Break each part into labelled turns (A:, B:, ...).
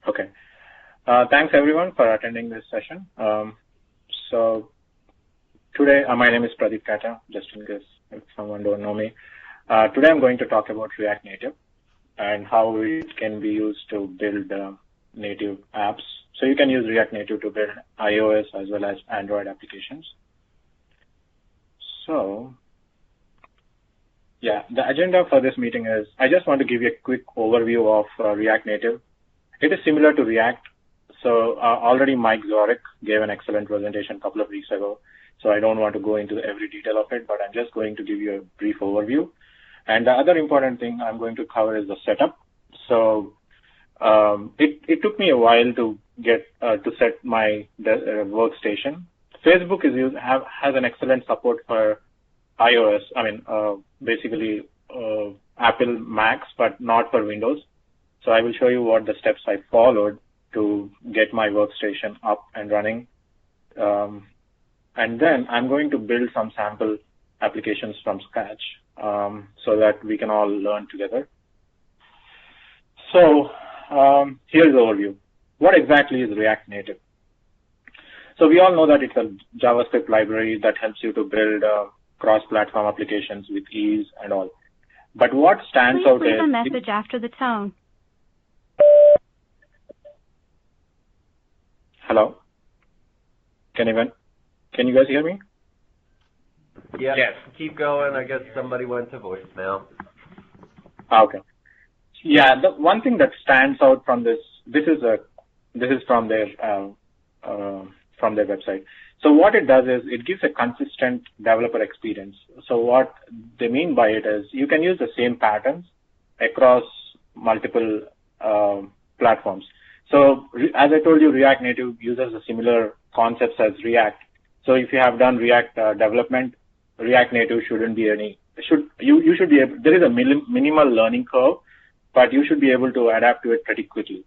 A: Okay. Thanks everyone for attending this session. So today, my name is Pradeep Kata, just in case if someone don't know me. Today I'm going to talk about React Native and how it can be used to build native apps. So you can use React Native to build iOS as well as Android applications. So yeah, the agenda for this meeting is, I just want to give you a quick overview of React Native. It is similar to React. So already Mike Zorich gave an excellent presentation a couple of weeks ago. So I don't want to go into every detail of it, but I'm just going to give you a brief overview. And the other important thing I'm going to cover is the setup. So it took me a while to get to set my workstation. Facebook has an excellent support for iOS. I mean, basically Apple Macs, but not for Windows. So I will show you what the steps I followed to get my workstation up and running. And then I'm going to build some sample applications from scratch so that we can all learn together. So here's the overview. What exactly is React Native? So we all know that it's a JavaScript library that helps you to build cross-platform applications with ease and all. But what stands out is—
B: Please leave a message after the tone.
A: Hello? Can you guys hear me?
C: Yeah. Yes. Keep going. I guess somebody went to voicemail.
A: Okay. Yeah, the one thing that stands out from this is from their website. So what it does is it gives a consistent developer experience. So what they mean by it is you can use the same patterns across multiple platforms. So as I told you, React Native uses a similar concepts as React. So if you have done React development, React Native shouldn't be you should be able, there is a minimal learning curve, but you should be able to adapt to it pretty quickly.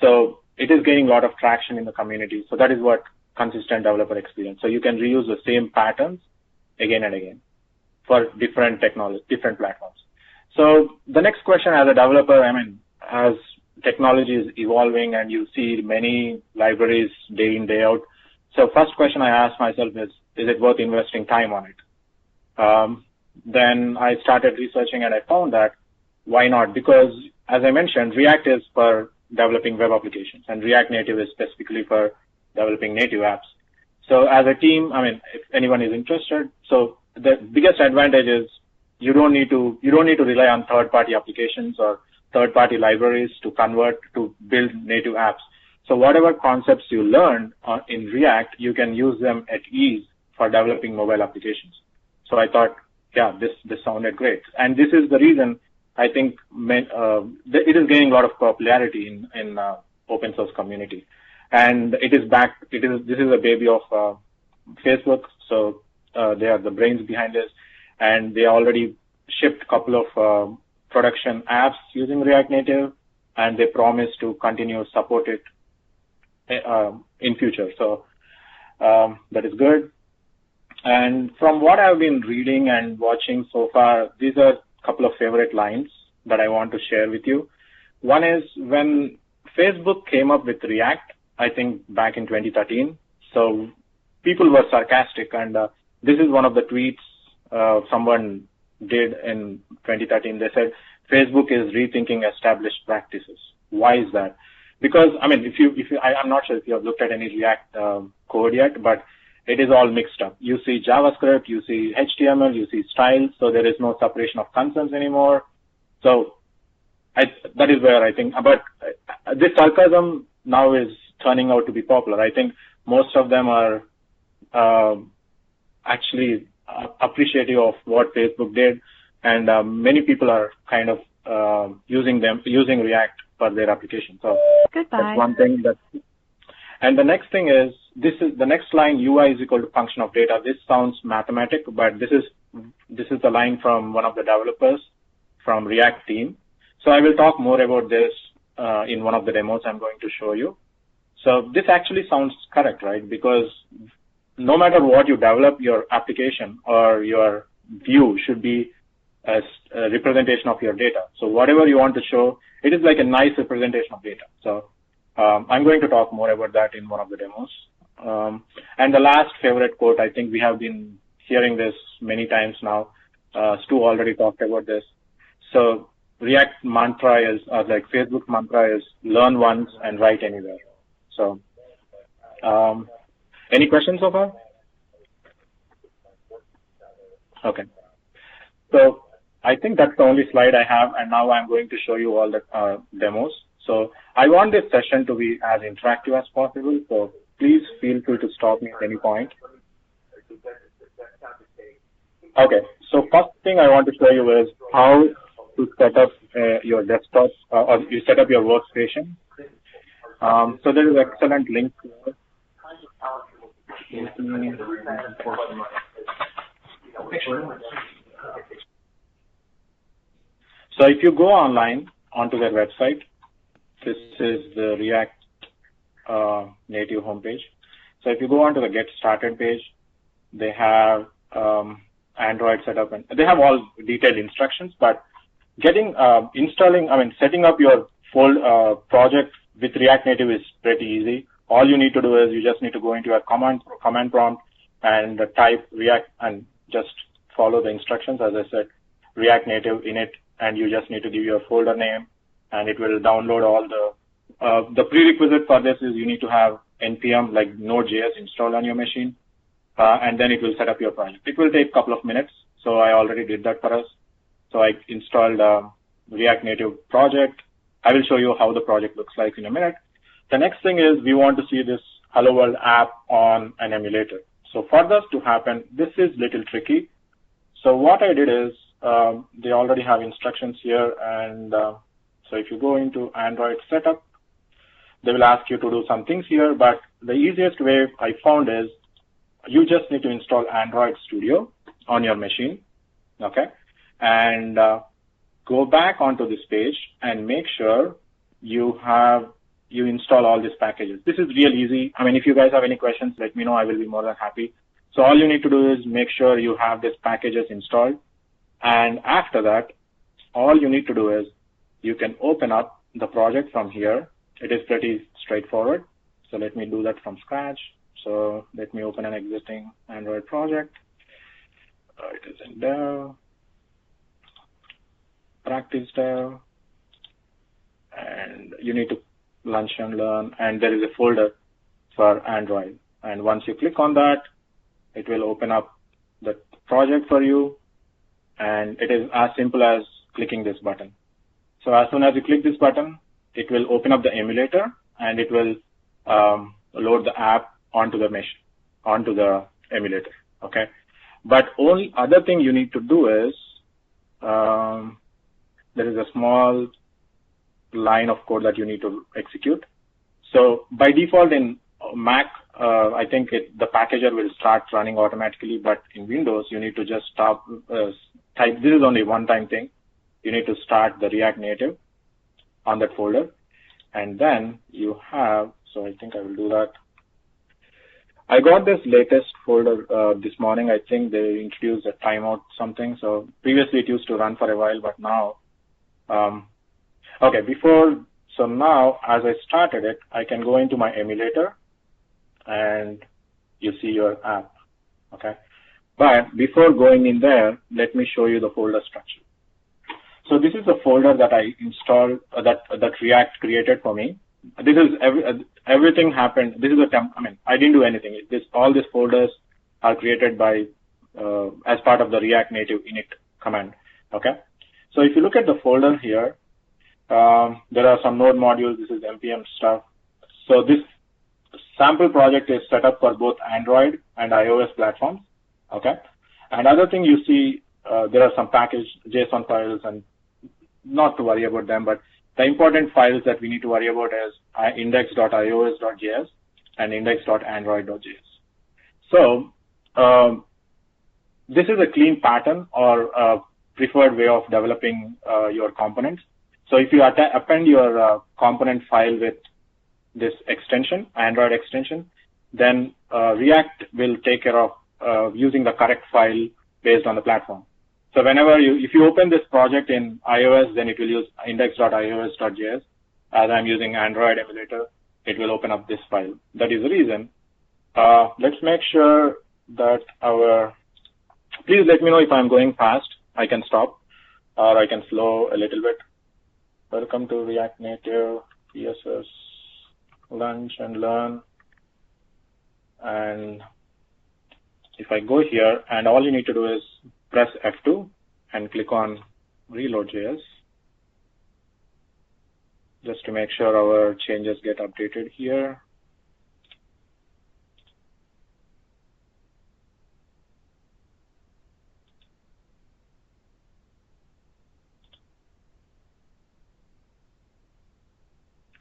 A: So it is gaining a lot of traction in the community. So that is what consistent developer experience. So you can reuse the same patterns again and again for different technologies, different platforms. So the next question as a developer, I mean, as technology is evolving and you see many libraries day in, day out. So first question I asked myself is it worth investing time on it? Then I started researching and I found that why not? Because as I mentioned, React is for developing web applications and React Native is specifically for developing native apps. So as a team, I mean, if anyone is interested, so the biggest advantage is you don't need to rely on third-party applications or third-party libraries to convert to build native apps. So whatever concepts you learn in React, you can use them at ease for developing mobile applications. So I thought, yeah, this sounded great. And this is the reason I think it is gaining a lot of popularity in open source community. And this is a baby of Facebook. So they are the brains behind this. And they already shipped a couple of production apps using React Native, and they promise to continue to support it in future. So that is good. And from what I've been reading and watching so far, these are a couple of favorite lines that I want to share with you. One is when Facebook came up with React, I think back in 2013. So people were sarcastic, and this is one of the tweets someone did in 2013. They said, Facebook is rethinking established practices. Why is that? Because, I mean, I'm not sure if you have looked at any React code yet, but it is all mixed up. You see JavaScript, you see HTML, you see styles, so there is no separation of concerns anymore. So that is where I think, but this sarcasm now is turning out to be popular. I think most of them are actually appreciative of what Facebook did, and many people are kind of using React for their application. So
B: Goodbye.
A: That's one thing. And the next thing is, the next line, UI is equal to function of data. This sounds mathematic, but this is the line from one of the developers from React team. So I will talk more about this in one of the demos I'm going to show you. So this actually sounds correct, right? Because no matter what you develop, your application or your view should be a representation of your data. So whatever you want to show, it is like a nice representation of data. So I'm going to talk more about that in one of the demos. And the last favorite quote, I think we have been hearing this many times now. Stu already talked about this. So React mantra is, or like Facebook mantra is, learn once and write anywhere. So any questions so far? Okay. So I think that's the only slide I have, and now I'm going to show you all the demos. So I want this session to be as interactive as possible, so please feel free to stop me at any point. Okay, so first thing I want to show you is how to set up your desktop, or you set up your workstation. So there is an excellent link here. So if you go online onto their website, this is the React native homepage. So if you go onto the Get Started page, they have Android setup, and they have all detailed instructions. But setting up your full project with React Native is pretty easy. All you need to do is you just need to go into a command prompt and type React and just follow the instructions. As I said, React Native init, and you just need to give your folder name, and it will download all the prerequisite for this is you need to have npm, like Node.js, installed on your machine, and then it will set up your project. It will take a couple of minutes, so I already did that for us. So I installed React Native project. I will show you how the project looks like in a minute. The next thing is we want to see this Hello World app on an emulator. So for this to happen, this is little tricky. So what I did is they already have instructions here, and so if you go into Android setup, they will ask you to do some things here, but the easiest way I found is you just need to install Android Studio on your machine, okay? And go back onto this page and make sure you install all these packages. This is real easy. I mean, if you guys have any questions, let me know. I will be more than happy. So all you need to do is make sure you have these packages installed. And after that, all you need to do is you can open up the project from here. It is pretty straightforward. So let me do that from scratch. So let me open an existing Android project. It is in Dev, Practice Dev, and you need to Lunch and Learn, and there is a folder for Android. And once you click on that, it will open up the project for you, and it is as simple as clicking this button. So as soon as you click this button, it will open up the emulator, and it will load the app onto the mesh, onto the emulator, okay? But only other thing you need to do is, there is a small line of code that you need to execute. So by default in Mac, I think the packager will start running automatically, but in Windows, you need to just type, this is only one-time thing. You need to start the React Native on that folder. And then you have, so I think I will do that. I got this latest folder this morning. I think they introduced a timeout something. So previously it used to run for a while, but now, okay, so now as I started it, I can go into my emulator and you see your app, okay? But before going in there, let me show you the folder structure. So this is the folder that I installed, that React created for me. This is everything happened. This is I didn't do anything. All these folders are created by, as part of the React Native init command, okay? So if you look at the folder here, there are some node modules. This is NPM stuff. So this sample project is set up for both Android and iOS platforms, okay? And other thing you see, there are some packaged JSON files, and not to worry about them, but the important files that we need to worry about is index.ios.js and index.android.js. So this is a clean pattern or a preferred way of developing your components. So if you append your component file with this extension, Android extension, then React will take care of using the correct file based on the platform. So whenever if you open this project in iOS, then it will use index.ios.js. As I'm using Android emulator, it will open up this file. That is the reason. Let's make sure that please let me know if I'm going fast. I can stop or I can slow a little bit. Welcome to React Native CSS Lunch and Learn. And if I go here, and all you need to do is press F2 and click on Reload.js just to make sure our changes get updated here.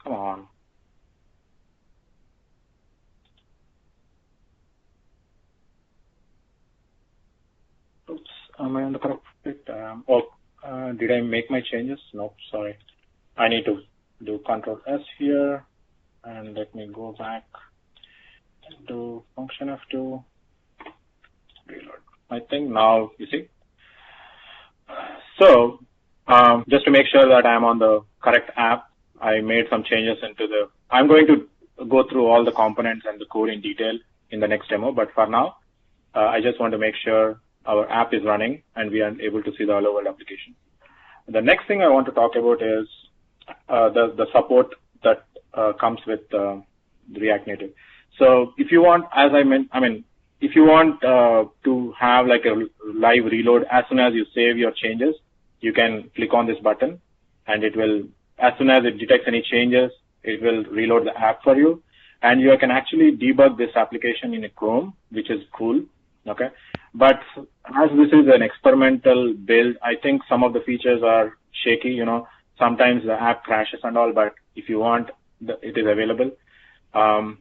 A: Come on. Oops, am I on the correct bit? Did I make my changes? No, sorry. I need to do Control S here, and let me go back and do function F2, reload. I think now, you see. So, just to make sure that I'm on the correct app, I made some changes I'm going to go through all the components and the code in detail in the next demo, but for now, I just want to make sure our app is running and we are able to see the hello world application. The next thing I want to talk about is the support that comes with React Native. So if you want, as if you want to have like a live reload as soon as you save your changes, you can click on this button and it will, as soon as it detects any changes, it will reload the app for you. And you can actually debug this application in a Chrome, which is cool. Okay. But as this is an experimental build, I think some of the features are shaky, sometimes the app crashes and all, but if you want, it is available. I'm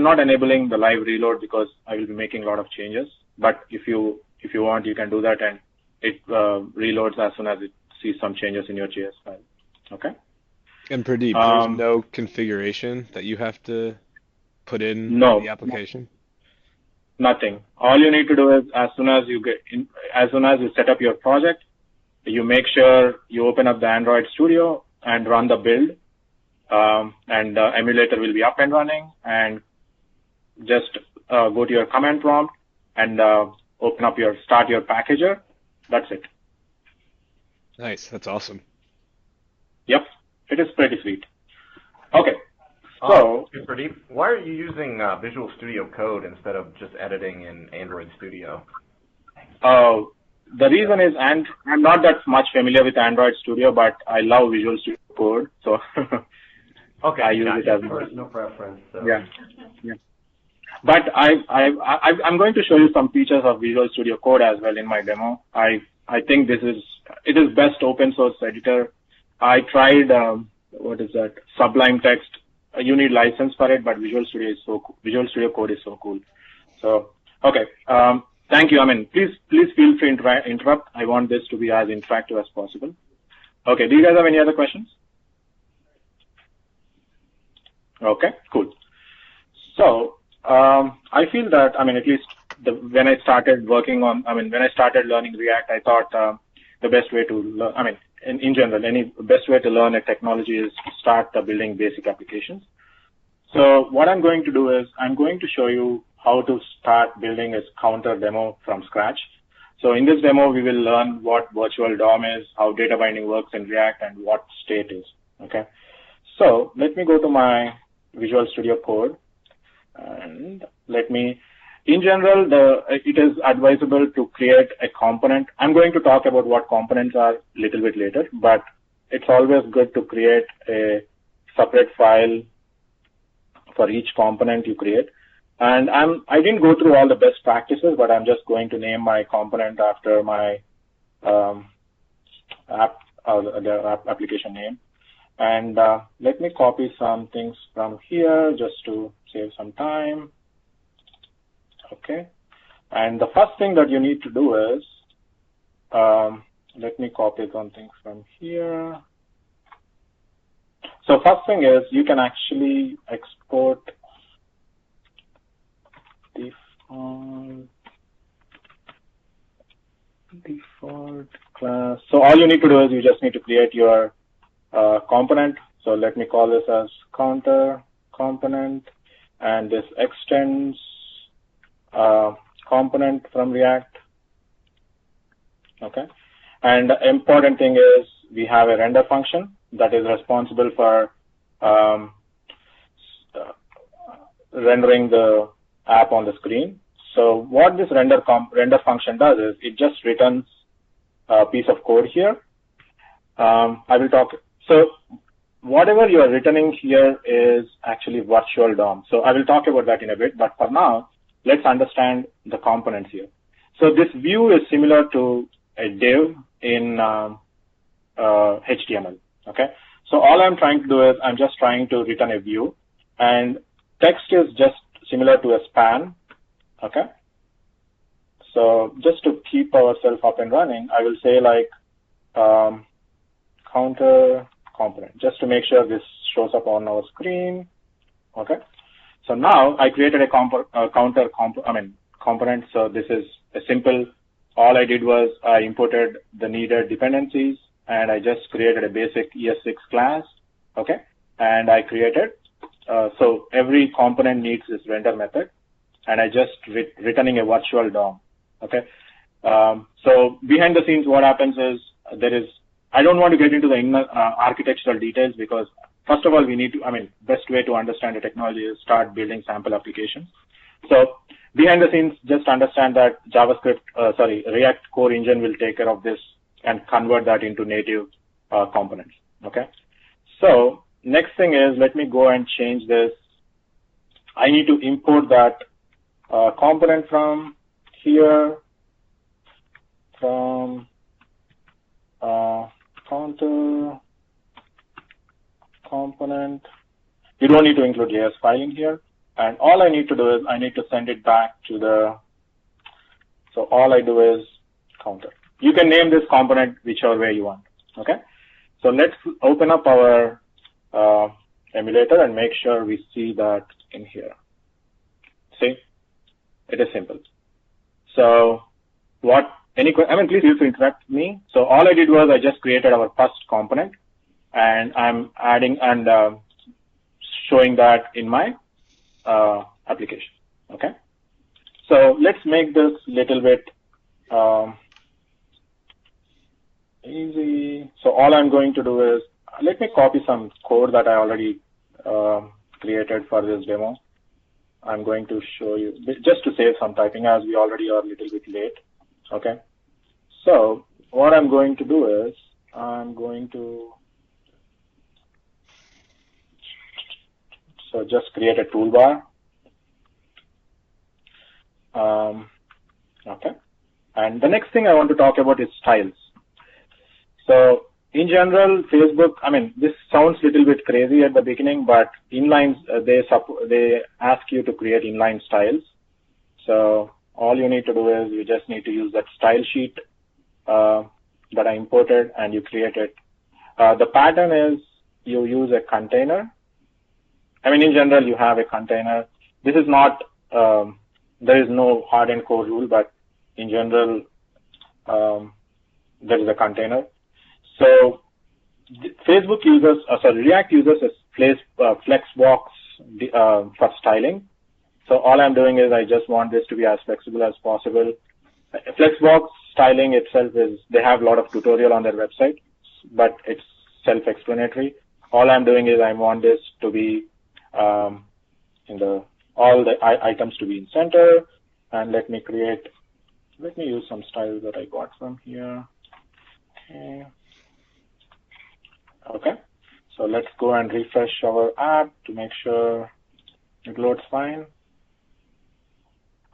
A: not enabling the live reload because I will be making a lot of changes, but if you want, you can do that and it reloads as soon as it sees some changes in your JS file. Okay.
D: And Pradeep, there's no configuration that you have to put in the application?
A: Nothing. All you need to do is as soon as you set up your project, you make sure you open up the Android Studio and run the build, and the emulator will be up and running, and just go to your command prompt and start your packager. That's it.
D: Nice. That's awesome.
A: Yep. It is pretty sweet. Okay. So,
C: Pradeep, why are you using Visual Studio Code instead of just editing in Android Studio?
A: The reason is, and I'm not that much familiar with Android Studio, but I love Visual Studio Code, so
C: okay,
A: I use it as
C: well. No preference. So.
A: Yeah. But I'm going to show you some features of Visual Studio Code as well in my demo. I think it is best open source editor. I tried Sublime Text. You need license for it, but Visual Studio Code is so cool. So, okay. Thank you. Please feel free to interrupt. I want this to be as interactive as possible. Okay. Do you guys have any other questions? Okay, cool. So, I feel that, at least when I started learning React, I thought the best way to learn, in general, best way to learn a technology is to start building basic applications. So what I'm going to do is I'm going to show you how to start building a counter demo from scratch. So in this demo, we will learn what virtual DOM is, how data binding works in React, and what state is. Okay. So let me go to my Visual Studio Code, and in general, it is advisable to create a component. I'm going to talk about what components are a little bit later, but it's always good to create a separate file for each component you create. And I didn't go through all the best practices, but I'm just going to name my component after my the application name. And let me copy some things from here just to save some time. Okay. And the first thing that you need to do is, let me copy some things from here. So first thing is you can actually export default So all you need to do is you just need to create your component. So let me call this as counter component, and this extends component from React. Okay. And the important thing is we have a render function that is responsible for rendering the app on the screen. So what this render function does is it just returns a piece of code here. I will talk. So whatever you are returning here is actually virtual DOM. So I will talk about that in a bit. But for now, let's understand the components here. So this view is similar to a div in HTML. Okay. So all I'm trying to do is I'm just trying to return a view, and text is just similar to a span. Okay. So just to keep ourselves up and running, I will say like counter component, just to make sure this shows up on our screen. Okay. So now I created a component. So this is a simple. All I did was I imported the needed dependencies, and I just created a basic ES6 class. Okay. And I created. So every component needs this render method, and I just returning a virtual DOM. Okay. So behind the scenes, what happens is I don't want to get into the architectural details because first of all, we need to, best way to understand the technology is start building sample applications. So behind the scenes, just understand that React Core Engine will take care of this and convert that into native components. Okay. So next thing is, let me go and change this. I need to import that component from here, from counter component. You don't need to include JS file in here. And all I need to do is I need to send it back to so all I do is counter. You can name this component whichever way you want. Okay. So let's open up our emulator and make sure we see that in here. See, it is simple. So please feel free to interrupt me. So all I did was I just created our first component, and I'm adding and showing that in my application. Okay. So let's make this little bit easy. So all I'm going to do is let me copy some code that I already created for this demo. I'm going to show you just to save some typing as we already are a little bit late. Okay. So what I'm going to do is I'm going to just create a toolbar. Okay. And the next thing I want to talk about is styles. So in general, Facebook, this sounds a little bit crazy at the beginning, but inlines, they ask you to create inline styles. So all you need to do is you just need to use that style sheet that I imported, and you create it. The pattern is you use a container. In general, you have a container. This is not, there is no hard and core rule, but in general, there is a container. So Facebook uses, React uses a Flexbox for styling. So all I'm doing is I just want this to be as flexible as possible. Flexbox styling itself they have a lot of tutorial on their website, but it's self-explanatory. All I'm doing is I want this to be all the items to be in center, and let me use some styles that I got from here. Okay. So let's go and refresh our app to make sure it loads fine.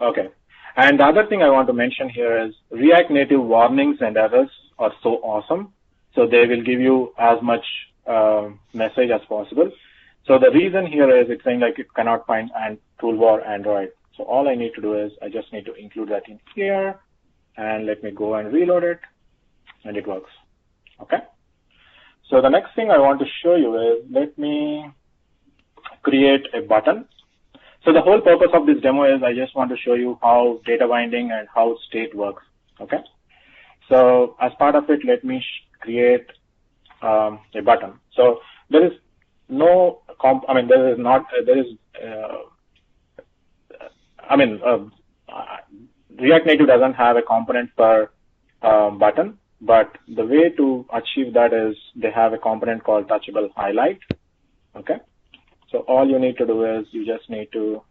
A: Okay. And the other thing I want to mention here is React Native warnings and errors are so awesome. So they will give you as much message as possible. So the reason here is it's saying like it cannot find toolbar Android. So all I need to do is I just need to include that in here, and let me go and reload it, and it works. Okay. So the next thing I want to show you is let me create a button. So the whole purpose of this demo is I just want to show you how data binding and how state works. Okay. So as part of it, let me create a button. So there is no there is not React Native doesn't have a component per button, but the way to achieve that is they have a component called touchable highlight. Okay, so all you need to do is you just need to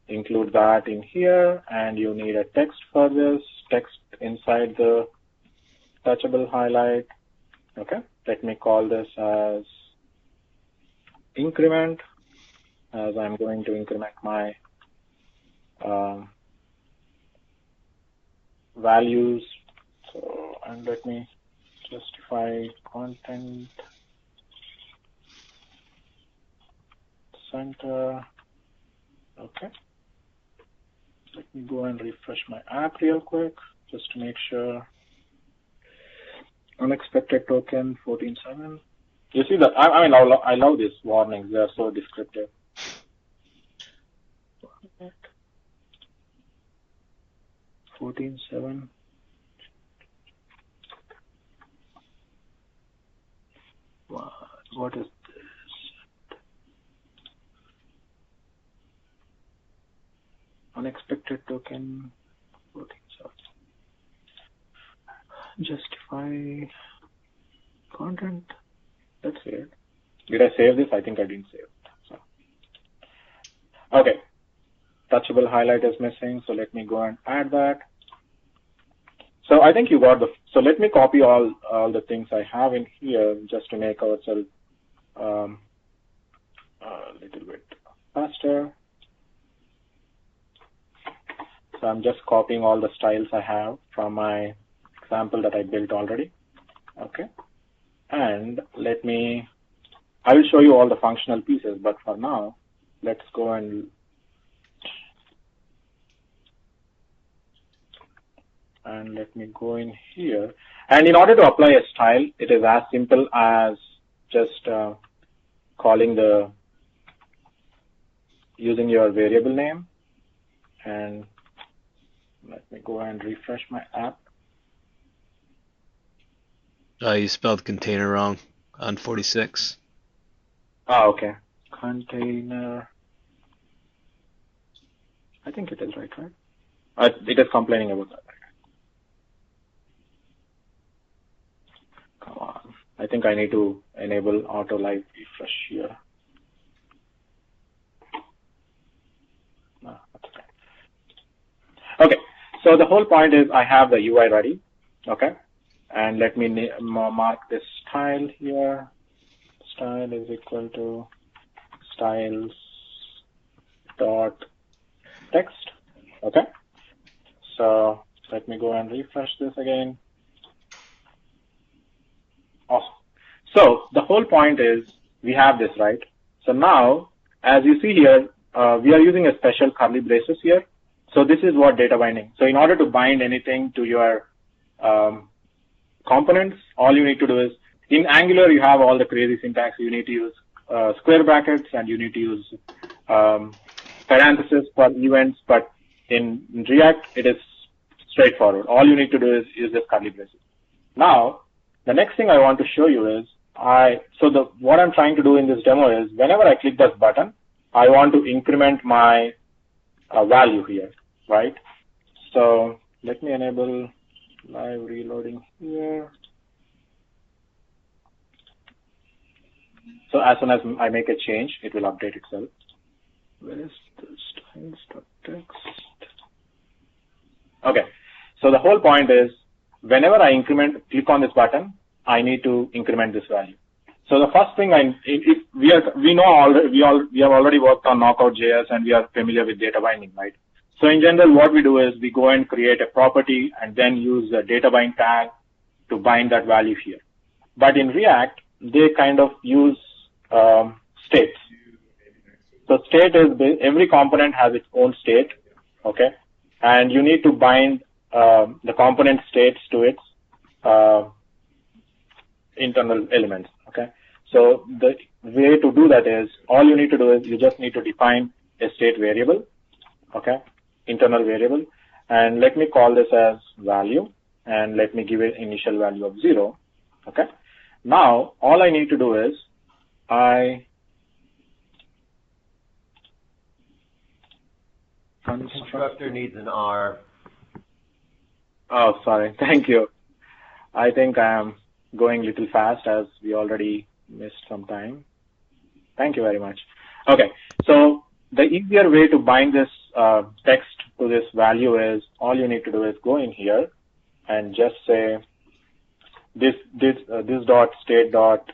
A: include that in here, and you need a text for this, text inside the touchable highlight. Okay, let me call this as increment, as I'm going to increment my values. So, and let me justify content center. Okay, let me go and refresh my app real quick just to make sure. Unexpected token 14.7. You see that? I love these warnings. They are so descriptive. 14.7. What is this? Unexpected token 14.7. Justify content. That's weird. Did I save this? I think I didn't save it. So. Okay. Touchable highlight is missing, so let me go and add that. So I think you got so let me copy all the things I have in here just to make ourselves a little bit faster. So I'm just copying all the styles I have from my example that I built already. Okay. And I will show you all the functional pieces, but for now, let's go and let me go in here. And in order to apply a style, it is as simple as just using your variable name. And let me go and refresh my app.
D: You spelled container wrong on 46.
A: Oh, okay. Container. I think it is right? It is complaining about that. Come on. I think I need to enable auto live refresh here. No, that's okay. Okay. So the whole point is I have the UI ready. Okay. And let me mark this style here. Style is equal to styles dot text. Okay. So let me go and refresh this again. Awesome. So the whole point is we have this, right? So now, as you see here, we are using a special curly braces here. So this is what data binding. So in order to bind anything to your components, all you need to do is, in Angular, you have all the crazy syntax. You need to use square brackets, and you need to use parentheses for events, but in React, it is straightforward. All you need to do is use this curly braces. Now, the next thing I want to show you is, what I'm trying to do in this demo is, whenever I click this button, I want to increment my value here, right? So let me enable live reloading here. So as soon as I make a change, it will update itself. Where is the styles.text? Okay. So the whole point is, whenever I click on this button, I need to increment this value. So the first thing we have already worked on Knockout.js, and we are familiar with data binding, right? So in general, what we do is we go and create a property and then use the data bind tag to bind that value here. But in React, they kind of use states. So state is, every component has its own state, okay? And you need to bind the component states to its internal elements, okay? So the way to do that is, all you need to do is you just need to define a state variable, okay? Internal variable. And let me call this as value, and let me give it initial value of 0, okay? now all I need to do is
E: Constructor needs an R.
A: Oh, sorry. Thank you. I think I am going a little fast as we already missed some time. Thank you very much. Okay, so the easier way to bind this text to this value is all you need to do is go in here and just say this dot state dot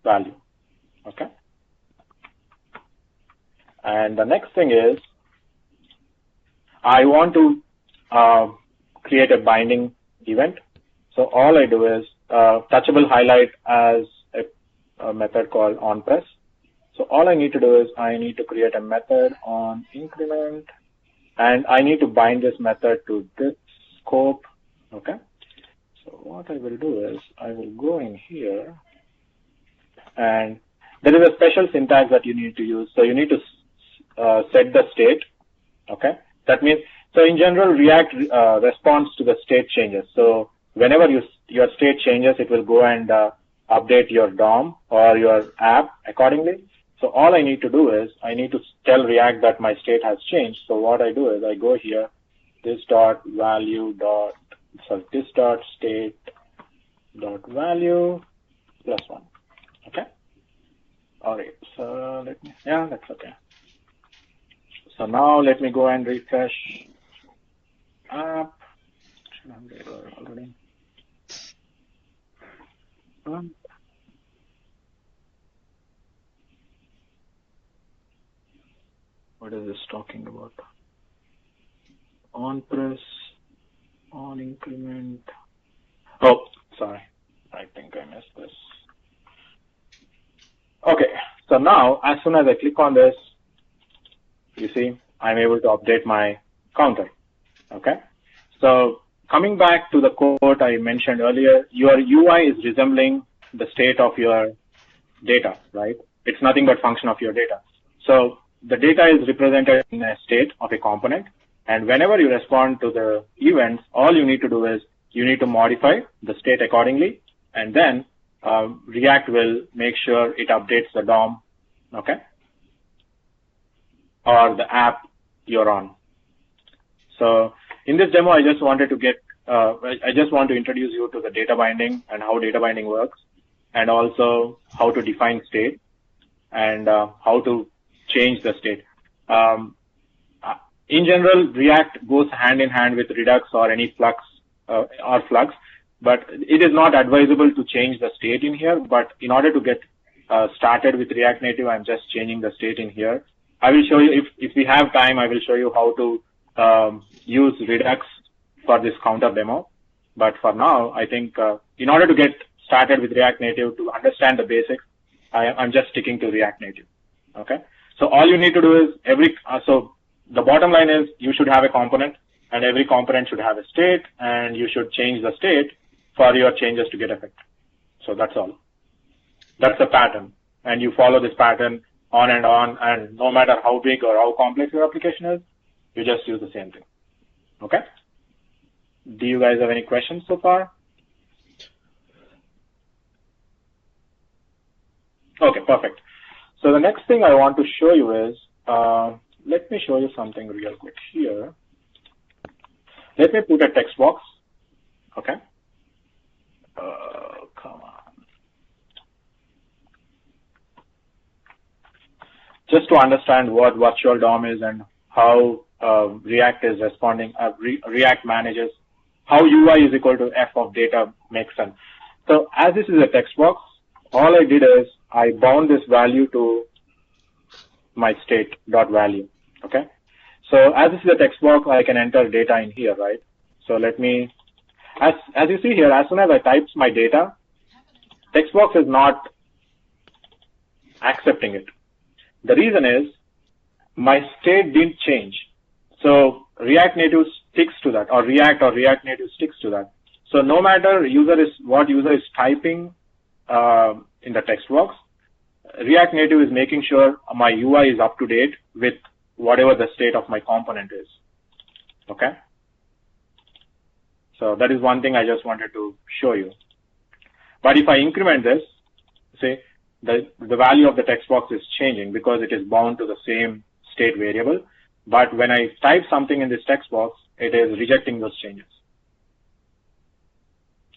A: value. Okay. And the next thing is I want to create a binding event. So all I do is touchable highlight as a method called onPress. So all I need to do is I need to create a method on increment, and I need to bind this method to this scope. Okay. So what I will do is I will go in here, and there is a special syntax that you need to use. So you need to set the state. Okay. That means, so in general, React responds to the state changes. So whenever your state changes, it will go and update your DOM or your app accordingly. So all I need to do is I need to tell React that my state has changed. So what I do is I go here, this dot state dot value plus 1. Okay. All right. So that's okay. So now let me go and refresh app. Should have there already. What is this talking about? On press, on increment. Oh, sorry. I think I missed this. Okay. So now, as soon as I click on this, you see, I'm able to update my counter. Okay. So coming back to the code I mentioned earlier, your UI is resembling the state of your data, right? It's nothing but function of your data. So the data is represented in a state of a component, and whenever you respond to the events, all you need to do is you need to modify the state accordingly, and then React will make sure it updates the DOM, okay, or the app you're on. So in this demo, I just want to introduce you to the data binding and how data binding works, and also how to define state and how to change the state. In general, React goes hand in hand with Redux or any Flux, but it is not advisable to change the state in here. But in order to get started with React Native, I'm just changing the state in here. I will show you, if we have time, I will show you how to use Redux for this counter demo. But for now, I think in order to get started with React Native, to understand the basics, I'm just sticking to React Native. Okay. So all you need to do is so the bottom line is you should have a component, and every component should have a state, and you should change the state for your changes to get effect. So that's all. That's the pattern, and you follow this pattern on, and no matter how big or how complex your application is, you just use the same thing. Okay? Do you guys have any questions so far? Okay, perfect. So the next thing I want to show you is, let me show you something real quick here. Let me put a text box. Okay. Come on. Just to understand what virtual DOM is and how React is responding, React manages how UI is equal to F of data makes sense. So as this is a text box, all I did is I bound this value to my state dot value. Okay. So as this is a text box, I can enter data in here, right? So let me, as you see here, as soon as I type my data, text box is not accepting it. The reason is my state didn't change. So React Native sticks to that, or React Native sticks to that. So no matter what user is typing in the text box, React Native is making sure my UI is up to date with whatever the state of my component is. Okay. So that is one thing I just wanted to show you. But if I increment this, say the value of the text box is changing because it is bound to the same state variable. But when I type something in this text box, it is rejecting those changes.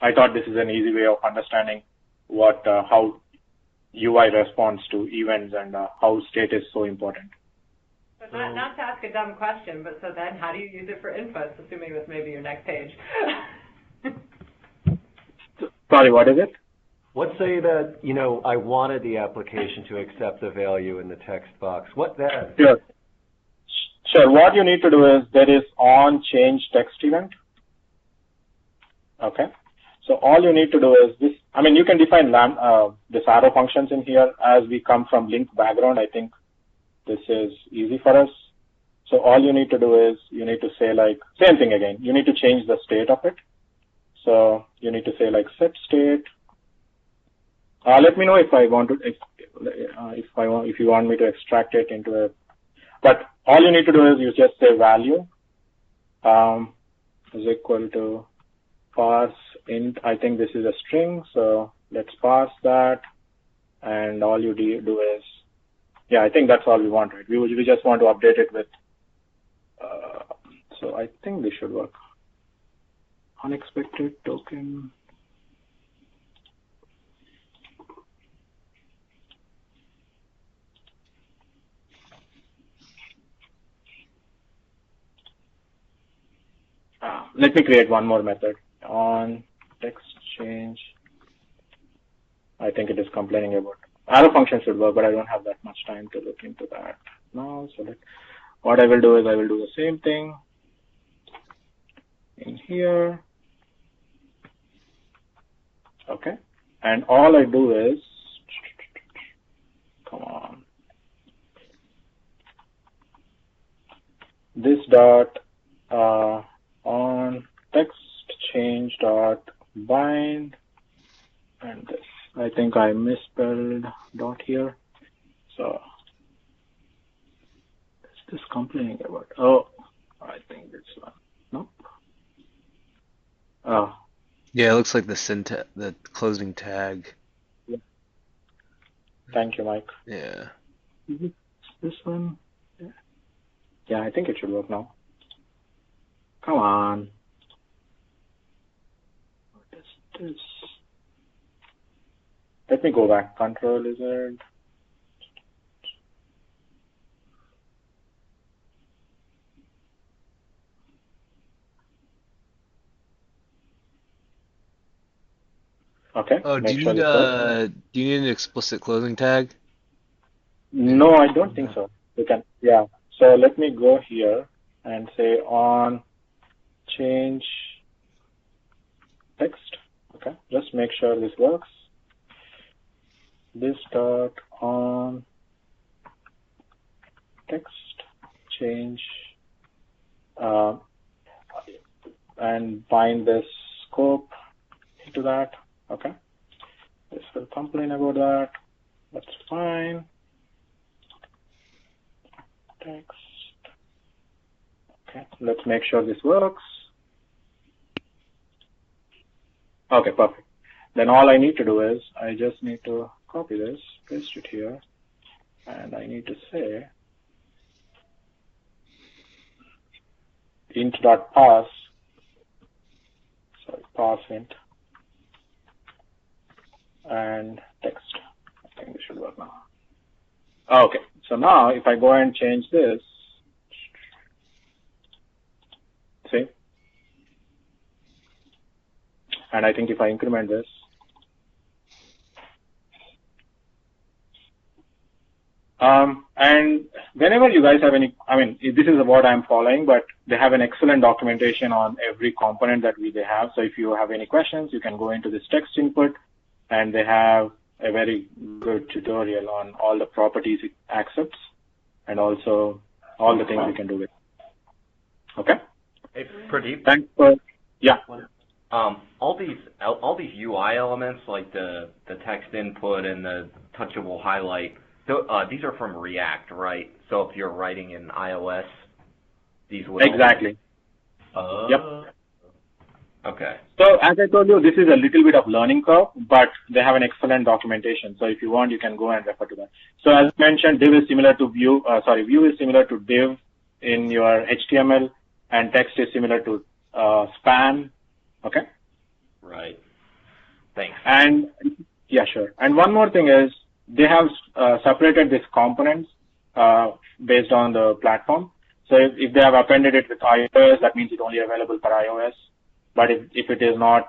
A: I thought this is an easy way of understanding how UI responds to events and how state is so important.
F: But not to ask a dumb question, but so then how do you use it for inputs, assuming this may be your next page?
A: Sorry, what is it?
E: Let's say that, I wanted the application to accept the value in the text box. What that?
A: Sure. What you need to do is there is on change text event. Okay. So all you need to do is this. I mean, you can define this arrow functions in here. As we come from LINQ background, I think this is easy for us. So all you need to do is you need to say like same thing again. You need to change the state of it. So you need to say like set state. Let me know if I want to if you want me to extract it into a. But all you need to do is you just say value is equal to parse int. I think this is a string, so let's parse that. And all you do is, I think that's all we want, right? We just want to update it with. So I think this should work. Unexpected token. Let me create one more method on text change. I think it is complaining about arrow function should work, but I don't have that much time to look into that now. So what I will do is I will do the same thing in here. Okay, and all I do is come on this dot on text change dot bind, and this I think I misspelled dot here, so is this complaining about? Oh, I think this one. Nope. Oh,
D: yeah, it looks like the closing tag.
A: Yeah. Thank you, Mike.
D: Yeah.
A: Is it this one? Yeah, I think it should work now. Come on. What is this? Let me go back. Control lizard. Okay.
D: Oh, do you need an explicit closing tag?
A: No, I don't think so. You can. Yeah. So let me go here and say on change text. Okay. Just make sure this works. This dot on text change and bind this scope into that. Okay. This will complain about that. That's fine. Text. Okay. Let's make sure this works. Okay, perfect. Then all I need to do is I just need to copy this, paste it here, and I need to say int.parse, parse int, and text. I think this should work now. Okay, so now if I go and change this, see, and I think if I increment this, and whenever you guys have any, I mean, this is what I'm following, but they have an excellent documentation on every component that they have. So if you have any questions, you can go into this text input, and they have a very good tutorial on all the properties it accepts, and also all the things you can do with it. Okay?
C: Hey, Pradeep.
A: Thanks for, yeah.
C: All these UI elements, like the text input and the touchable highlight, so these are from React, right? So if you're writing in iOS, these would
A: exactly.
C: Yep. Okay.
A: So as I told you, this is a little bit of learning curve, but they have an excellent documentation. So if you want, you can go and refer to that. So as mentioned, div is similar to view. View is similar to div in your HTML, and text is similar to span. Okay.
C: Right. Thanks.
A: And yeah, sure. And one more thing is they have separated these components based on the platform. So if they have appended it with iOS, that means it's only available for iOS. But if it is not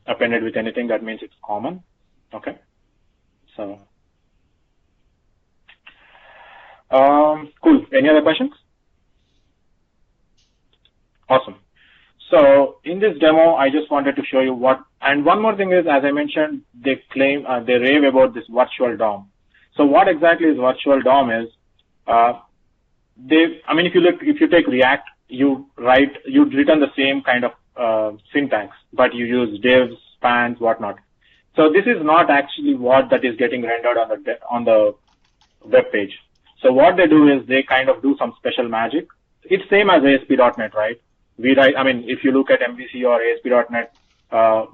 A: appended with anything, that means it's common. Okay. So cool. Any other questions? Awesome. So in this demo, I just wanted to show you what, and one more thing is, as I mentioned, they claim, they rave about this virtual DOM. So what exactly is virtual DOM is, if you take React, you'd return the same kind of syntax, but you use divs, spans, whatnot. So this is not actually what that is getting rendered on the web page. So what they do is they kind of do some special magic. It's same as ASP.NET, right? If you look at MVC or ASP.NET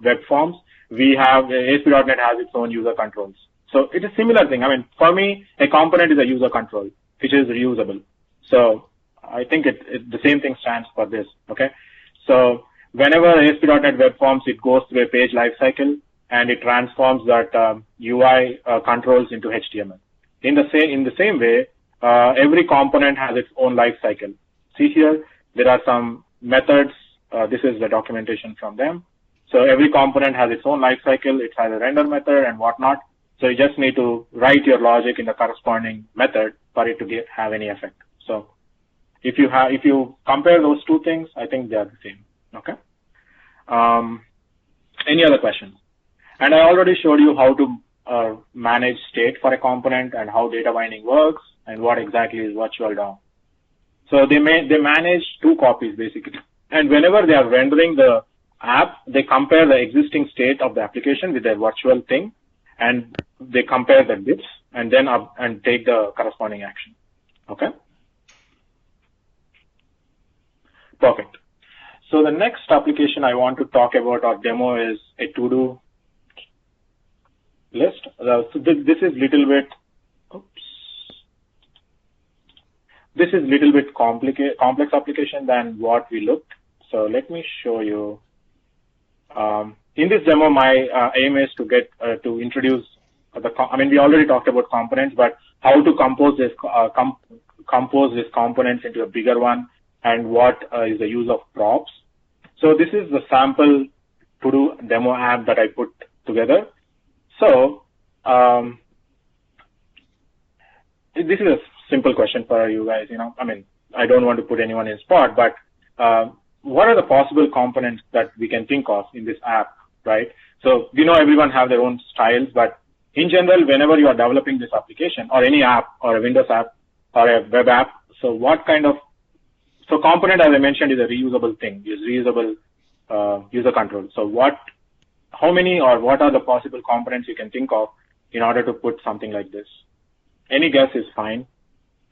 A: web forms, ASP.NET has its own user controls. So it's a similar thing. For me, a component is a user control, which is reusable. So I think the same thing stands for this, okay? So whenever ASP.NET web forms, it goes through a page lifecycle and it transforms that UI controls into HTML. In the same way, every component has its own lifecycle. See here, there are some methods. This is the documentation from them. So every component has its own lifecycle. It has a render method and whatnot. So you just need to write your logic in the corresponding method for it to have any effect. So if you compare those two things, I think they are the same. Okay. Any other questions? And I already showed you how to manage state for a component and how data binding works and what exactly is virtual DOM. So they manage two copies basically. And whenever they are rendering the app, they compare the existing state of the application with their virtual thing, and they compare the bits and then and take the corresponding action. Okay. Perfect. So the next application I want to talk about or demo is a to-do list. So this is little bit. This is little bit complex application than what we looked. So let me show you. In this demo, my aim is to get to introduce we already talked about components, but how to compose this components into a bigger one, and what is the use of props. So this is the sample to-do demo app that I put together. So this is a simple question for you guys. I don't want to put anyone in spot, but what are the possible components that we can think of in this app, right? So we know everyone have their own styles, but in general, whenever you are developing this application or any app or a Windows app or a web app, so component, as I mentioned, is a reusable thing, is reusable user control. So how many or what are the possible components you can think of in order to put something like this? Any guess is fine.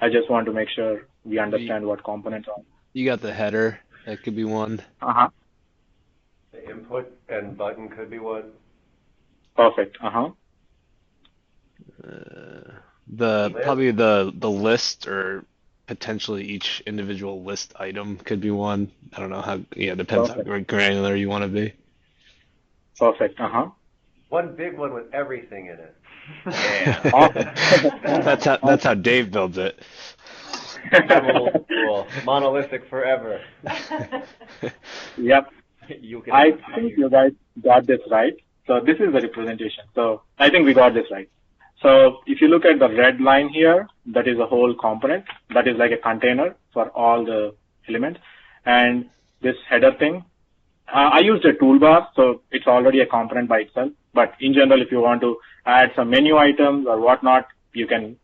A: I just want to make sure we understand what components are.
D: You got the header. That could be one.
A: Uh-huh.
E: The input and button could be one.
A: Perfect. Uh-huh.
D: Probably the list, or potentially each individual list item could be one. I don't know how. Yeah, depends Perfect. How granular you want to be.
A: Perfect. Uh-huh.
E: One big one with everything in it.
C: Yeah.
A: Awesome.
D: That's how Dave builds it.
E: Cool. Monolithic forever.
A: Yep. I think you guys got this right. So this is the representation. So I think we got this right. So if you look at the red line here, that is a whole component. That is like a container for all the elements. And this header thing, I used a toolbar, so it's already a component by itself. But in general, if you want to add some menu items or whatnot, you can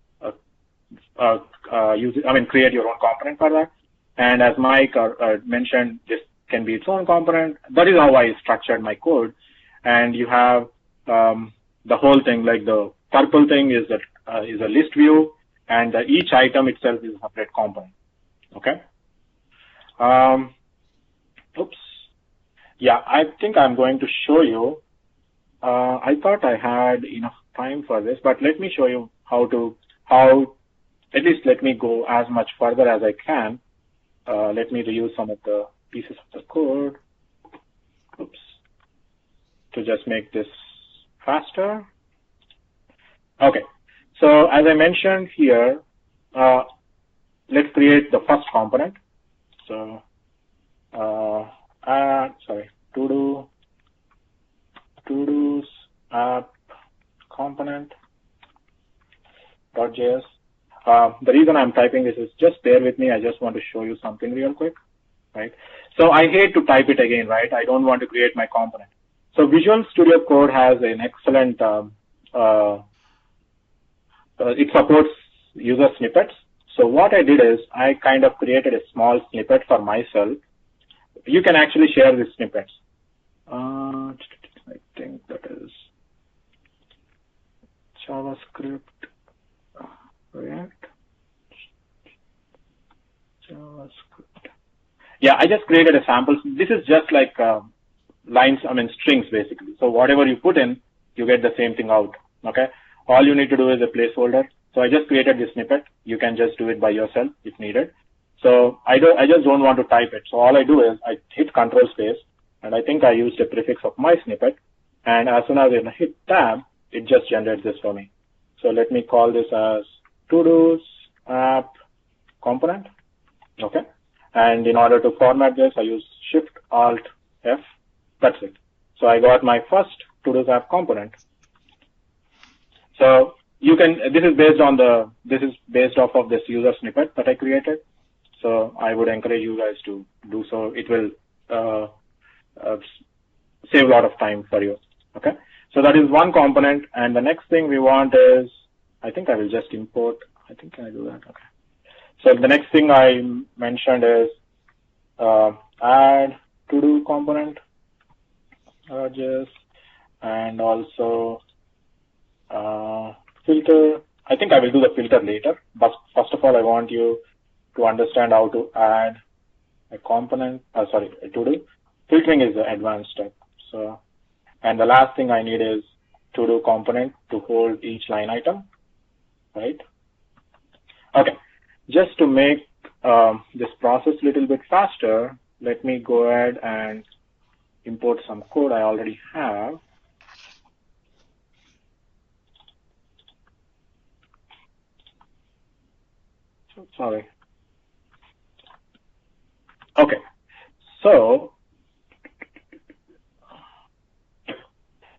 A: create your own component for that. And as Mike mentioned, this can be its own component. That is how I structured my code. And you have the whole thing, like the purple thing is a list view, and each item itself is a separate component. Okay. Oops. Yeah, I think I'm going to show you. I thought I had enough time for this, but let me show you at least let me go as much further as I can. Let me reuse some of the pieces of the code. Oops. To just make this faster. Okay. So as I mentioned here, let's create the first component. So, todos app component .js. The reason I'm typing this is just bear with me. I just want to show you something real quick, right? So I hate to type it again, right? I don't want to create my component. So Visual Studio Code has an excellent, it supports user snippets. So what I did is I kind of created a small snippet for myself. You can actually share these snippets. I think that is JavaScript, React, JavaScript. Yeah, I just created a sample. This is just like strings basically. So whatever you put in, you get the same thing out. Okay. All you need to do is a placeholder. So I just created this snippet. You can just do it by yourself if needed. So I just don't want to type it. So all I do is I hit Control Space, and I think I used a prefix of my snippet. And as soon as I hit Tab, it just generates this for me. So let me call this as Todos app component. Okay. And in order to format this, I use Shift Alt F. That's it. So I got my first Todos app component. So you can, this is based off of this user snippet that I created. So I would encourage you guys to do so. It will save a lot of time for you. Okay. So that is one component. And the next thing we want is, I think I will just import. I think can I do that? Okay. So the next thing I mentioned is add to-do component, just, and also filter. I think I will do the filter later, but first of all, I want you to understand how to add a component, a to-do. Filtering is the advanced step. So, and the last thing I need is to-do component to hold each line item, right? Okay, just to make this process a little bit faster, let me go ahead and import some code I already have. Sorry. Okay, so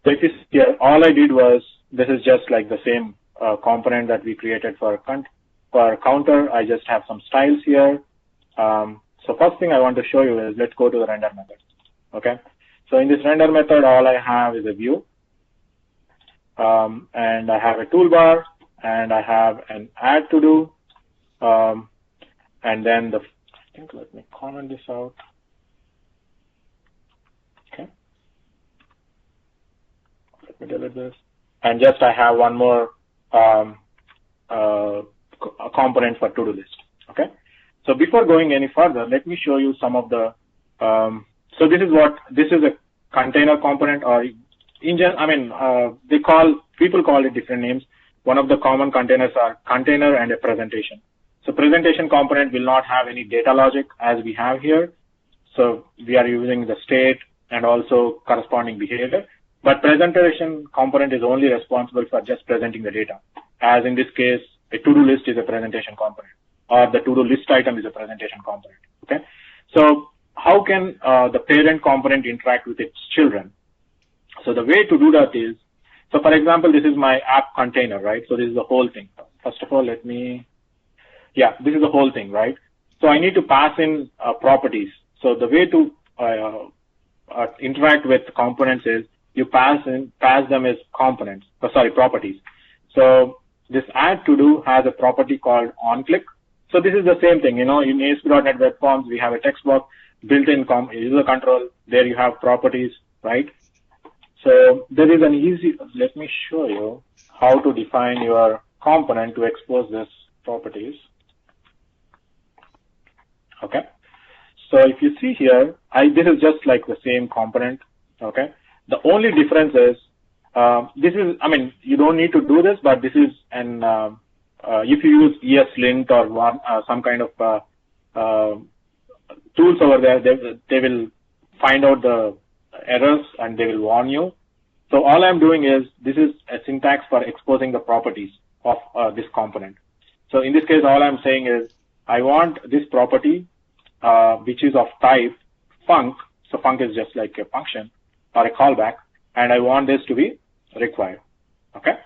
A: if you see here, all I did was, this is just like the same component that we created for counter. I just have some styles here. So first thing I want to show you is, let's go to the render method. Okay, so in this render method, all I have is a view, and I have a toolbar, and I have an add to do, and then I think let me comment this out. Okay, let me delete this, and just I have one more a component for to-do list. Okay, so before going any further, let me show you some of the. So this is a container component, or people call it different names. One of the common containers are container and a presentation. So presentation component will not have any data logic as we have here. So we are using the state and also corresponding behavior. But presentation component is only responsible for just presenting the data. As in this case, a to-do list is a presentation component, or the to-do list item is a presentation component. Okay. So how can the parent component interact with its children? So the way to do that is, so for example, this is my app container, right? So this is the whole thing. First of all, this is the whole thing, right? So I need to pass in properties. So the way to interact with components is you pass them as properties. So this add to do has a property called onClick. So this is the same thing, in ASP.NET Web Forms, we have a text box, built-in user control. There you have properties, right? So there is let me show you how to define your component to expose this properties. Okay. So if you see here, this is just like the same component. Okay. The only difference is this is, I mean, you don't need to do this, but this is an if you use ESLint or some kind of tools over there, they will find out the errors and they will warn you. So all I'm doing is, this is a syntax for exposing the properties of this component. So in this case, all I'm saying is, I want this property, which is of type func. So func is just like a function or a callback, and I want this to be required. Okay.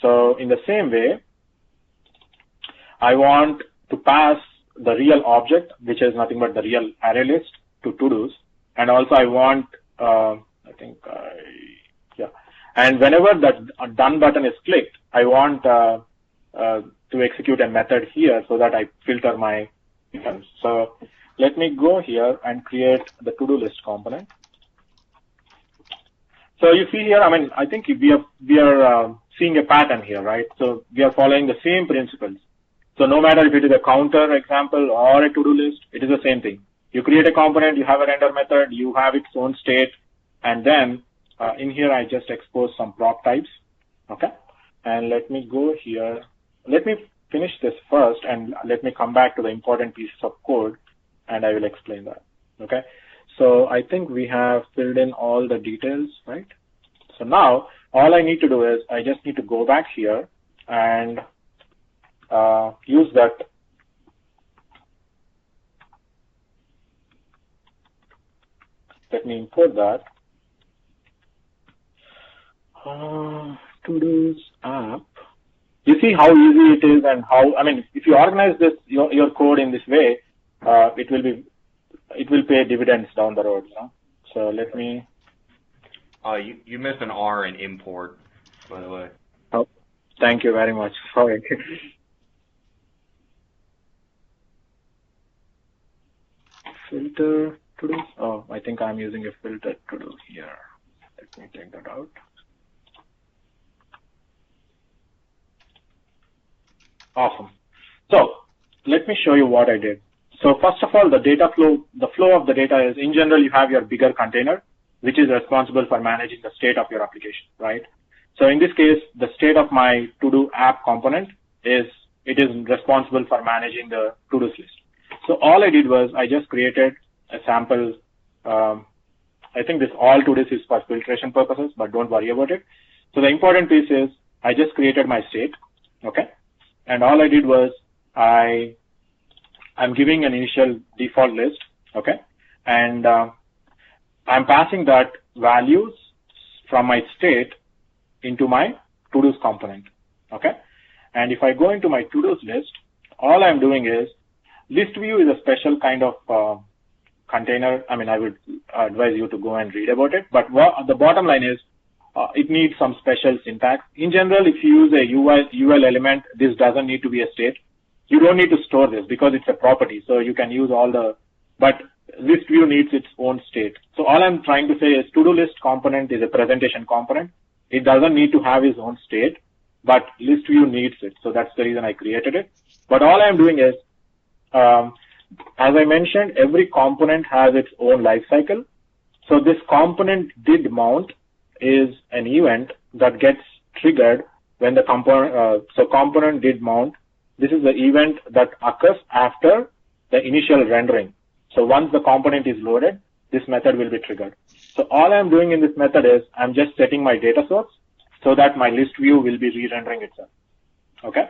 A: So in the same way, I want to pass the real object, which is nothing but the real array list, to to-dos, and also I want, and whenever the done button is clicked, I want to execute a method here so that I filter my items. So let me go here and create the to-do list component. So you see here, I mean, I think we are seeing a pattern here, right? So we are following the same principles. So no matter if it is a counter example or a to-do list, it is the same thing. You create a component, you have a render method, you have its own state, and then in here I just expose some prop types. Okay. And let me go here. Let me finish this first, and let me come back to the important pieces of code, and I will explain that. Okay. So I think we have filled in all the details, right? So now all I need to do is, I just need to go back here and use that let me import that to-dos app. You see how easy it is, and how, I mean, if you organize this your code in this way, it will pay dividends down the road. You know? So let me.
C: You missed an R in import, by the way.
A: Oh, thank you very much. Sorry. Filter to do. Oh, I think I'm using a filter to do here. Let me take that out. Awesome. So let me show you what I did. So first of all, the data flow, the flow of the data is, in general, you have your bigger container, which is responsible for managing the state of your application, right? So in this case, the state of my to-do app component is responsible for managing the to-dos list. So all I did was, I just created a sample. I think this all to-dos is for filtration purposes, but don't worry about it. So the important piece is, I just created my state, okay? And all I did was, I'm giving an initial default list, okay? And I'm passing that values from my state into my to-dos component, okay? And if I go into my to-dos list, all I'm doing is, list view is a special kind of container. I mean, I would advise you to go and read about it, but the bottom line is, it needs some special syntax. In general, if you use a UL element, this doesn't need to be a state. You don't need to store this because it's a property. So you can use but list view needs its own state. So all I'm trying to say is, to-do list component is a presentation component. It doesn't need to have its own state, but list view needs it. So that's the reason I created it. But all I'm doing is, as I mentioned, every component has its own life cycle. So this component did mount is an event that gets triggered when the component did mount. This is the event that occurs after the initial rendering. So once the component is loaded, this method will be triggered. So all I'm doing in this method is, I'm just setting my data source so that my list view will be re-rendering itself. Okay.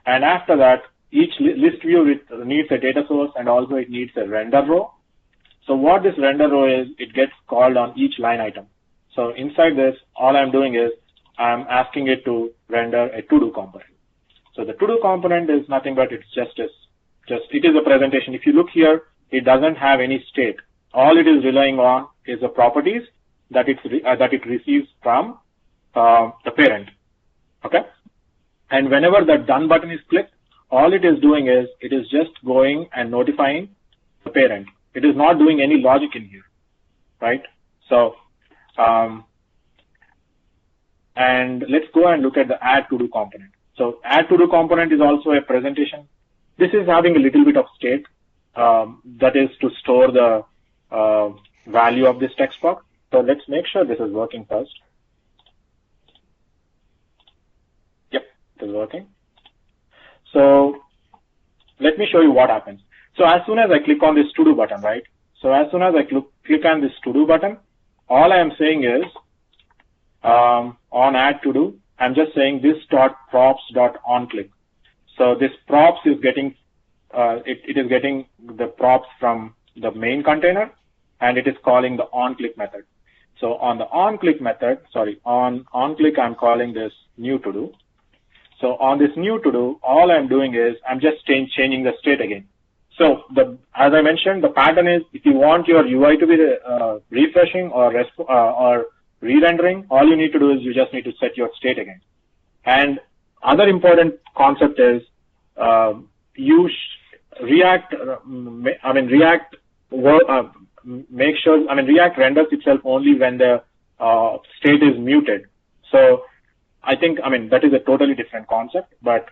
A: And after that, each list view needs a data source, and also it needs a render row. So what this render row is, it gets called on each line item. So inside this, all I'm doing is, I'm asking it to render a to-do component. So the to-do component is nothing but it is a presentation. If you look here, it doesn't have any state. All it is relying on is the properties that it receives from the parent. Okay. And whenever the done button is clicked, all it is doing is, it is just going and notifying the parent. It is not doing any logic in here, right? So, and let's go and look at the add to-do component. So add to-do component is also a presentation. This is having a little bit of state. that is to store the value of this text box. So let's make sure this is working first. Yep, it is working. So let me show you what happens. So as soon as I click on this to-do button, right? So as soon as I click on this to-do button, all I am saying is on add to-do, I'm just saying this.props.onClick. So this props is getting, it is getting the props from the main container, and it is calling the onClick method. So on the onClick method, on onClick, I'm calling this new to-do. So on this new to-do, all I'm doing is I'm just changing the state again. So as I mentioned, the pattern is if you want your UI to be refreshing or re-rendering, all you need to do is you just need to set your state again. And other important concept is React renders itself only when the state is muted. So I think, that is a totally different concept, but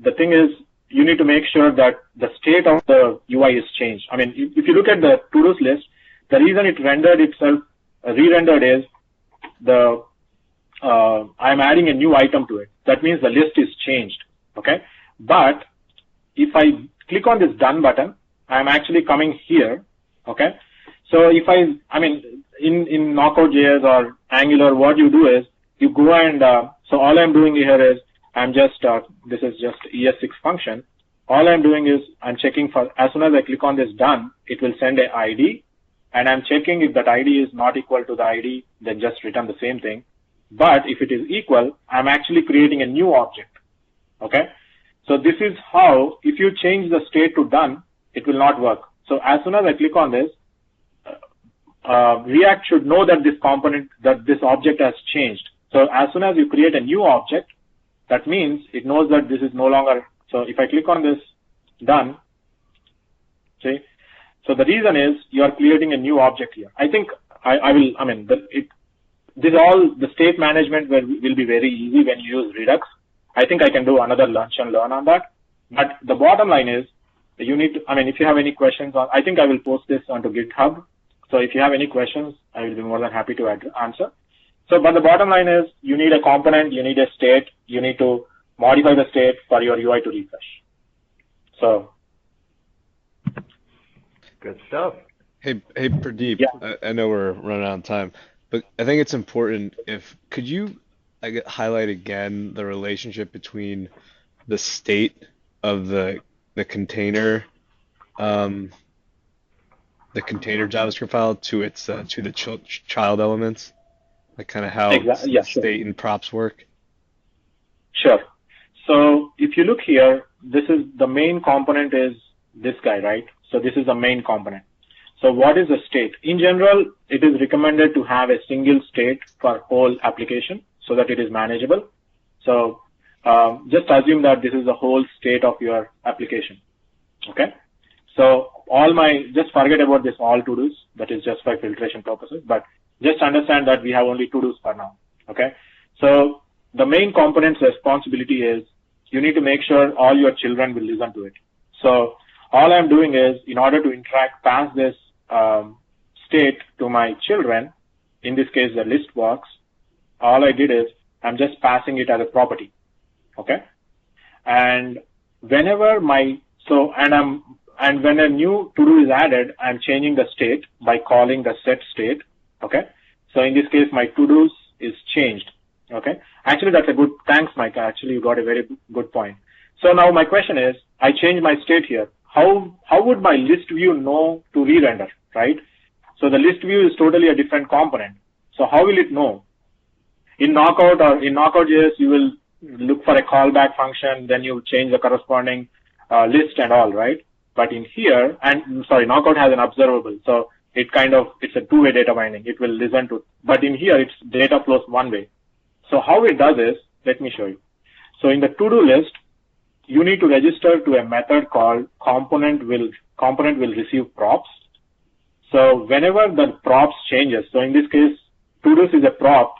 A: the thing is, you need to make sure that the state of the UI is changed. If you look at the to-dos list, the reason it rendered itself re-rendered is I'm adding a new item to it. That means the list is changed, okay? But if I click on this done button, I'm actually coming here, okay? So if in Knockout.js or Angular, what you do is you go and, so all I'm doing here is I'm just, this is just ES6 function. All I'm doing is I'm checking for, as soon as I click on this done, it will send an ID, and I'm checking if that ID is not equal to the ID, then just return the same thing. But if it is equal, I'm actually creating a new object, okay? So this is how, if you change the state to done, it will not work. So as soon as I click on this, React should know that this component, that this object has changed. So as soon as you create a new object, that means it knows that this is no longer, so if I click on this done, see, so the reason is you are creating a new object here. I think this all, the state management will be very easy when you use Redux. I think I can do another lunch and learn on that. But the bottom line is, you need to, if you have any questions on, I think I will post this onto GitHub. So if you have any questions, I will be more than happy to answer. So, but the bottom line is, you need a component, you need a state, you need to modify the state for your UI to refresh. So.
E: Good stuff.
D: Hey, Pradeep,
A: yeah.
D: I know we're running out of time, but I think it's important could you highlight again the relationship between the state of the container, the container JavaScript file to its to the child elements, like kind of how state and props work?
A: Sure. So if you look here, this is the main component is this guy, right? So this is the main component. So what is the state? In general, it is recommended to have a single state for whole application so that it is manageable. So just assume that this is the whole state of your application. Okay. So just forget about this all to-dos. That is just for filtration purposes, but just understand that we have only to-dos for now. Okay. So the main component's responsibility is you need to make sure all your children will listen to it. So all I'm doing is, in order to pass this state to my children, in this case the list box, all I did is I'm just passing it as a property. Okay. And whenever when a new to-do is added, I'm changing the state by calling the set state. Okay. So in this case, my to-dos is changed. Okay. Actually, that's a good, thanks, Mike. Actually, you got a very good point. So now my question is, I changed my state here. How would my list view know to re-render, right? So the list view is totally a different component. So how will it know? In Knockout or in Knockout.js, you will look for a callback function, then you change the corresponding list and all, right? But in here, Knockout has an observable, so it's a two-way data binding. It will listen to, but in here, it's data flows one way. So how it does is, let me show you. So in the to-do list, you need to register to a method called component will receive props. So whenever the props changes, so in this case, to-dos is a prop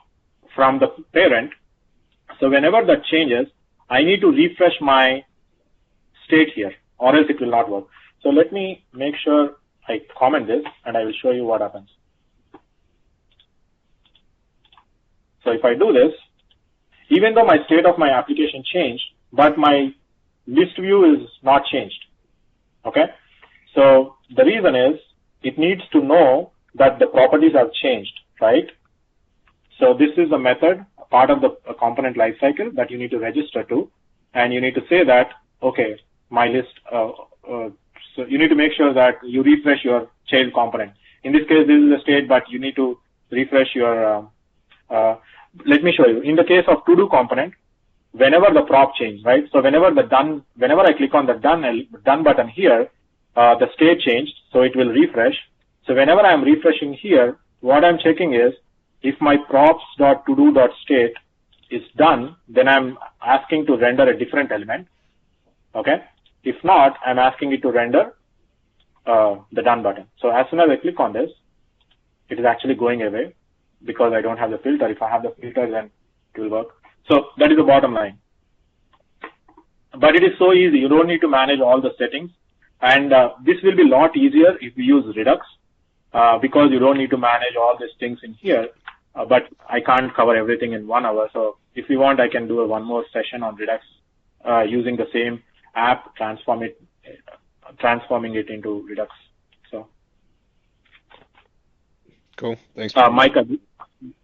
A: from the parent. So whenever that changes, I need to refresh my state here, or else it will not work. So let me make sure I comment this, and I will show you what happens. So if I do this, even though my state of my application changed, but my list view is not changed. Okay? So the reason is it needs to know that the properties have changed, right? So this is a method, part of the component lifecycle that you need to register to, and you need to say that, okay, my list, so you need to make sure that you refresh your child component. In this case, this is the state, but you need to refresh your, let me show you. In the case of to-do component, whenever the prop change, right? So whenever I click on the done button here, the state changed, so it will refresh. So whenever I'm refreshing here, what I'm checking is if my props.todo.state is done, then I'm asking to render a different element. Okay. If not, I'm asking it to render the done button. So as soon as I click on this, it is actually going away because I don't have the filter. If I have the filter, then it will work. So that is the bottom line. But it is so easy. You don't need to manage all the settings. And this will be a lot easier if we use Redux because you don't need to manage all these things in here. But I can't cover everything in 1 hour. So if you want, I can do one more session on Redux using the same app, transforming it into Redux. So
D: Cool. Thanks.
A: Micah,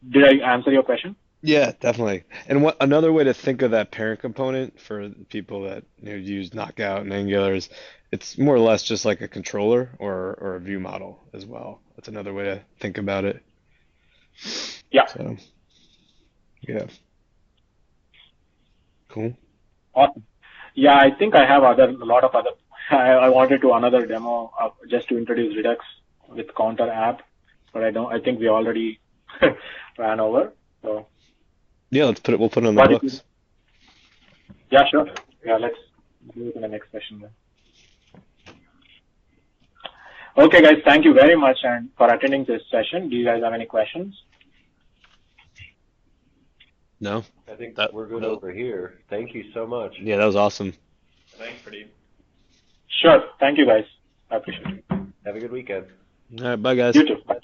A: did I answer your question?
D: Yeah, definitely. And what another way to think of that parent component for people that use Knockout and Angular is it's more or less just like a controller or a view model as well. That's another way to think about it.
A: Yeah.
D: So, yeah. Cool.
A: Awesome. Yeah, I think I have a lot of other. I wanted to another demo just to introduce Redux with Counter app, but I think we already ran over. So.
D: Yeah, we'll put it on the books.
A: Yeah, sure. Yeah, let's do it in the next session then. Okay, guys, thank you very much and for attending this session. Do you guys have any questions?
D: No.
E: I think we're good over here. Thank you so much.
D: Yeah, that was awesome.
C: Thanks, Pradeep.
A: Sure. Thank you, guys. I appreciate it.
E: Have a good weekend.
D: All right, bye, guys.
A: You too. Bye.